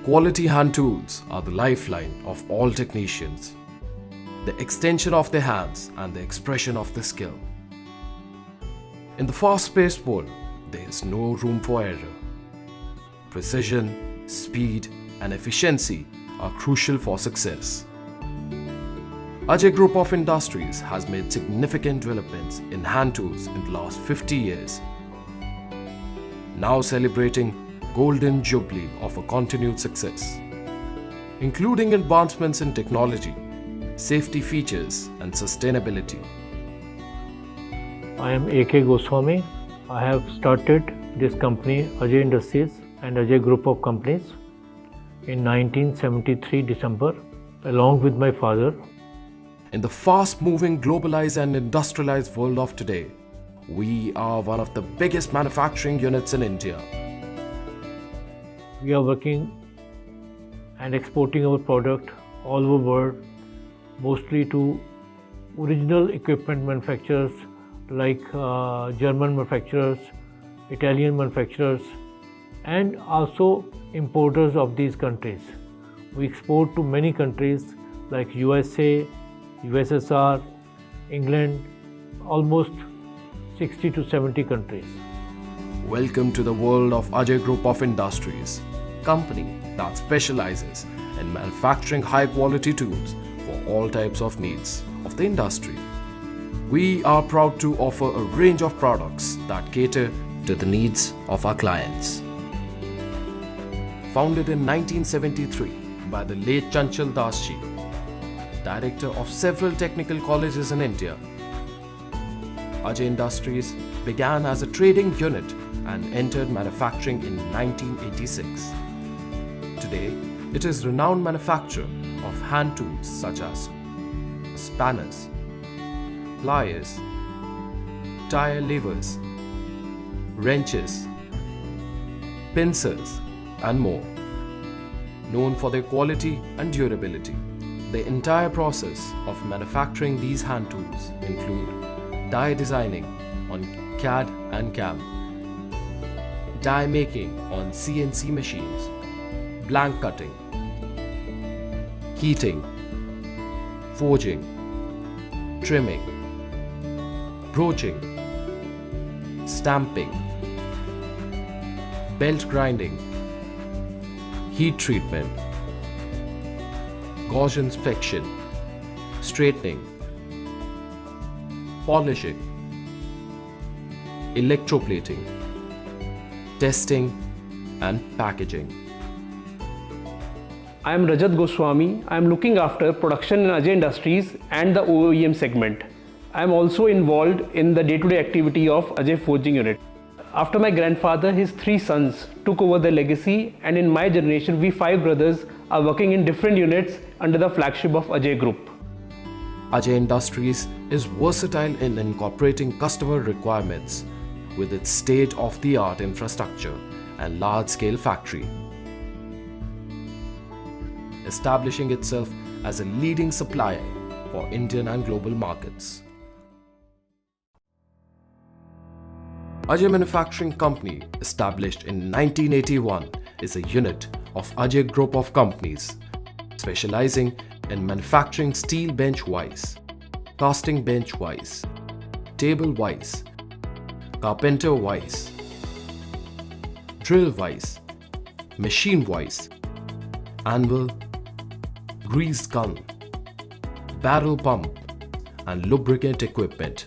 Quality hand tools are the lifeline of all technicians, the extension of their hands and the expression of their skill. In the fast-paced world, there is no room for error. Precision, speed, and efficiency are crucial for success. Ajay Group of Industries has made significant developments in hand tools in the last 50 years, now celebrating Golden Jubilee of a continued success, including advancements in technology, safety features, and sustainability. I am A.K. Goswami. I have started this company, Ajay Industries and Ajay Group of Companies, in 1973 December, along with my father. In the fast-moving, globalized and industrialized world of today, we are one of the biggest manufacturing units in India. We are working and exporting our product all over the world, mostly to original equipment manufacturers like German manufacturers, Italian manufacturers, and also importers of these countries. We export to many countries like USA, USSR, England, almost 60 to 70 countries. Welcome to the world of Ajay Group of Industries, company that specializes in manufacturing high-quality tools for all types of needs of the industry. We are proud to offer a range of products that cater to the needs of our clients. Founded in 1973 by the late Chanchal Das Ji, director of several technical colleges in India, Ajay Industries began as a trading unit and entered manufacturing in 1986. Today, it is a renowned manufacturer of hand tools such as spanners, pliers, tire levers, wrenches, pincers, and more. Known for their quality and durability, the entire process of manufacturing these hand tools include die designing on CAD and CAM, die making on CNC machines, blank cutting, heating, forging, trimming, broaching, stamping, belt grinding, heat treatment, gauge inspection, straightening, polishing, electroplating, testing, and packaging. I am Rajat Goswami. I am looking after production in Ajay Industries and the OEM segment. I am also involved in the day-to-day activity of Ajay Forging Unit. After my grandfather, his 3 sons took over the legacy, and in my generation, we 5 brothers are working in different units under the flagship of Ajay Group. Ajay Industries is versatile in incorporating customer requirements with its state-of-the-art infrastructure and large-scale factory, establishing itself as a leading supplier for Indian and global markets. Ajay Manufacturing Company, established in 1981, is a unit of Ajay Group of Companies, specializing in manufacturing steel bench vise, casting bench vise, table vise, carpenter vise, drill vise, machine vise, anvil, grease gun, barrel pump, and lubricant equipment.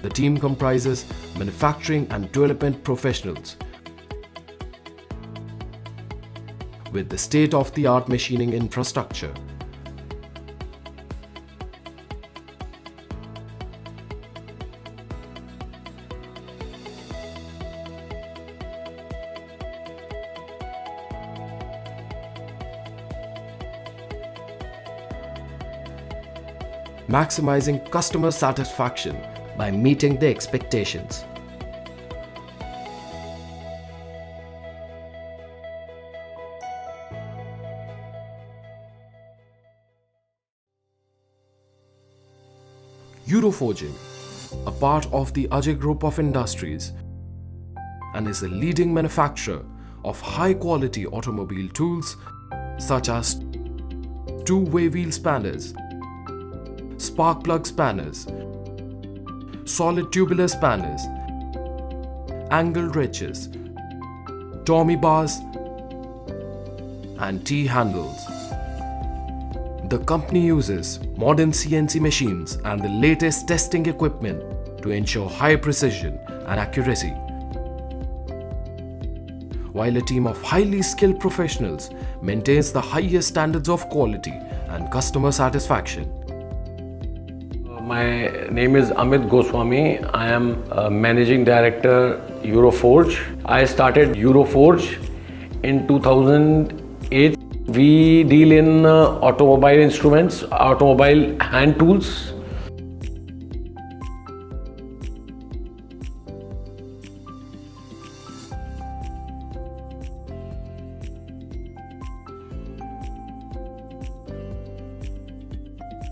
The team comprises manufacturing and development professionals with the state-of-the-art machining infrastructure. Maximizing customer satisfaction by meeting their expectations. Euroforging, a part of the Ajay Group of Industries, and is a leading manufacturer of high-quality automobile tools such as two-way wheel spanners, spark plug spanners, solid tubular spanners, angle wrenches, Tommy bars, and T-handles. The company uses modern CNC machines and the latest testing equipment to ensure high precision and accuracy, while a team of highly skilled professionals maintains the highest standards of quality and customer satisfaction. My name is Amit Goswami. I am Managing Director, Euroforge. I started Euroforge in 2008. We deal in automobile instruments, automobile hand tools.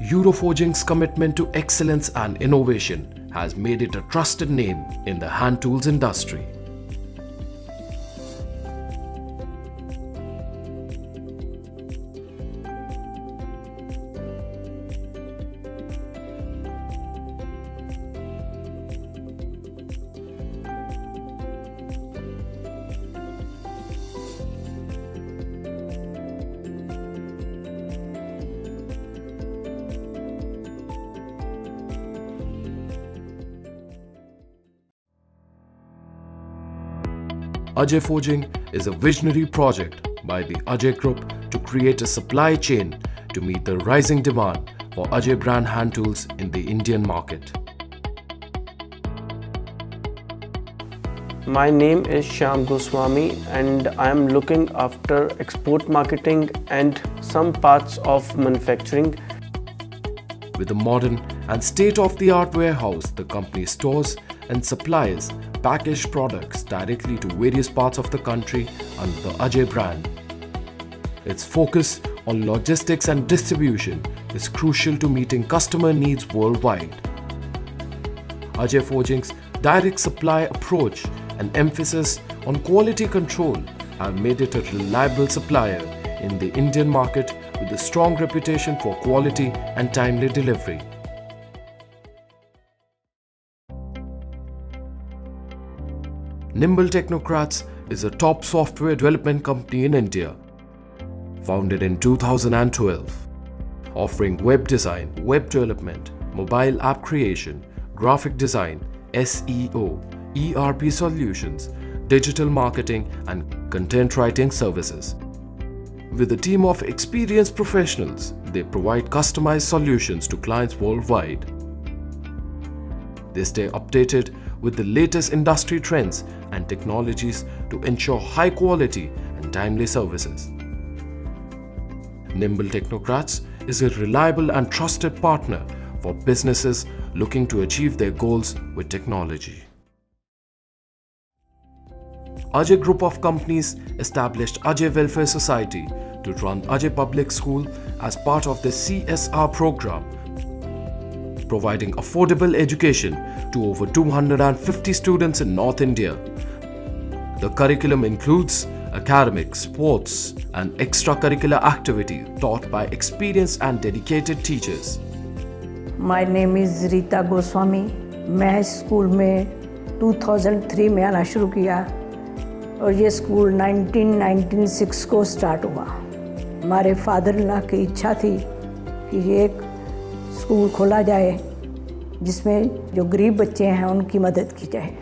Euroforging's commitment to excellence and innovation has made it a trusted name in the hand tools industry. Ajay Forging is a visionary project by the Ajay Group to create a supply chain to meet the rising demand for Ajay brand hand tools in the Indian market. My name is Shyam Goswami and I am looking after export marketing and some parts of manufacturing. With a modern and state-of-the-art warehouse, the company stores and supplies packaged products directly to various parts of the country under the Ajay brand. Its focus on logistics and distribution is crucial to meeting customer needs worldwide. Ajay Forging's direct supply approach and emphasis on quality control have made it a reliable supplier in the Indian market with a strong reputation for quality and timely delivery. Nimble Technocrats is a top software development company in India, founded in 2012, offering web design, web development, mobile app creation, graphic design, SEO, ERP solutions, digital marketing, and content writing services. With a team of experienced professionals, they provide customized solutions to clients worldwide. They stay updated with the latest industry trends and technologies to ensure high quality and timely services. Nimble Technocrats is a reliable and trusted partner for businesses looking to achieve their goals with technology. Ajay Group of companies established Ajay Welfare Society to run Ajay Public School as part of the CSR program, providing affordable education to over 250 students in North India. The curriculum includes academic, sports, and extracurricular activities taught by experienced and dedicated teachers. My name is Rita Goswami. मैं school में 2003 में आना शुरू किया और ये school 1996 को start हुआ। हमारे फादर इन लॉ की इच्छा थी कि ये एक स्कूल खोला जाए जिसमें जो गरीब बच्चे हैं उनकी मदद की जाए।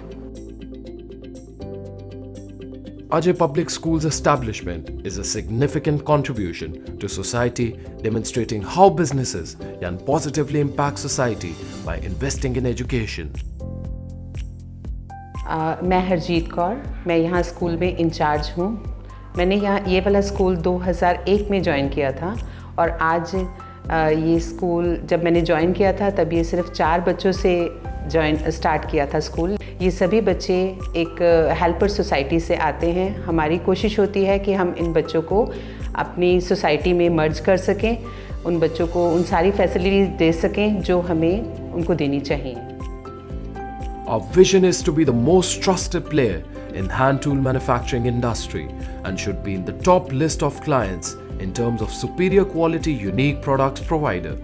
Ajay Public School's establishment is a significant contribution to society, demonstrating how businesses can positively impact society by investing in education. मैं हरजीत कौर, मैं यहाँ स्कूल में इंचार्ज हूँ। मैंने यहाँ ये वाला स्कूल 2001 में ज्वाइन किया था और आज ये स्कूल जब मैंने ज्वाइन किया था तब ये सिर्फ 4 बच्चों से स्टार्ट किया था स्कूल। ये सभी बच्चे एक हेल्पर सोसाइटी से आते हैं। हमारी कोशिश होती है कि हम इन बच्चों को अपनी सोसाइटी में मर्ज कर सकें, उन बच्चों को उन सारी फैसिलिटीज़ दे सकें जो हमें उनको देनी चाहिए। Our vision is to be the most trusted player in hand tool manufacturing industry and should be in the top list of clients in terms of superior quality unique products provider.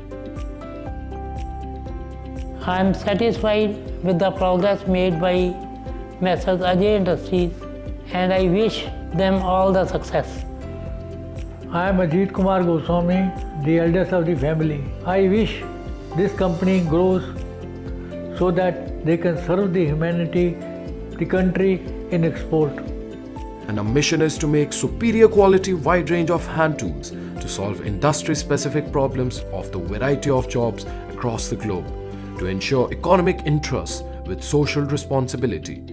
I am satisfied with the progress made by Messrs. Ajay Industries and I wish them all the success. I am Ajit Kumar Goswami, the eldest of the family. I wish this company grows so that they can serve the humanity, the country in export. And our mission is to make superior quality wide range of hand tools to solve industry-specific problems of the variety of jobs across the globe to ensure economic interests with social responsibility.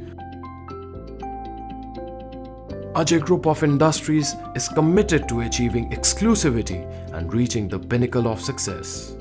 Ajay Group of Industries is committed to achieving exclusivity and reaching the pinnacle of success.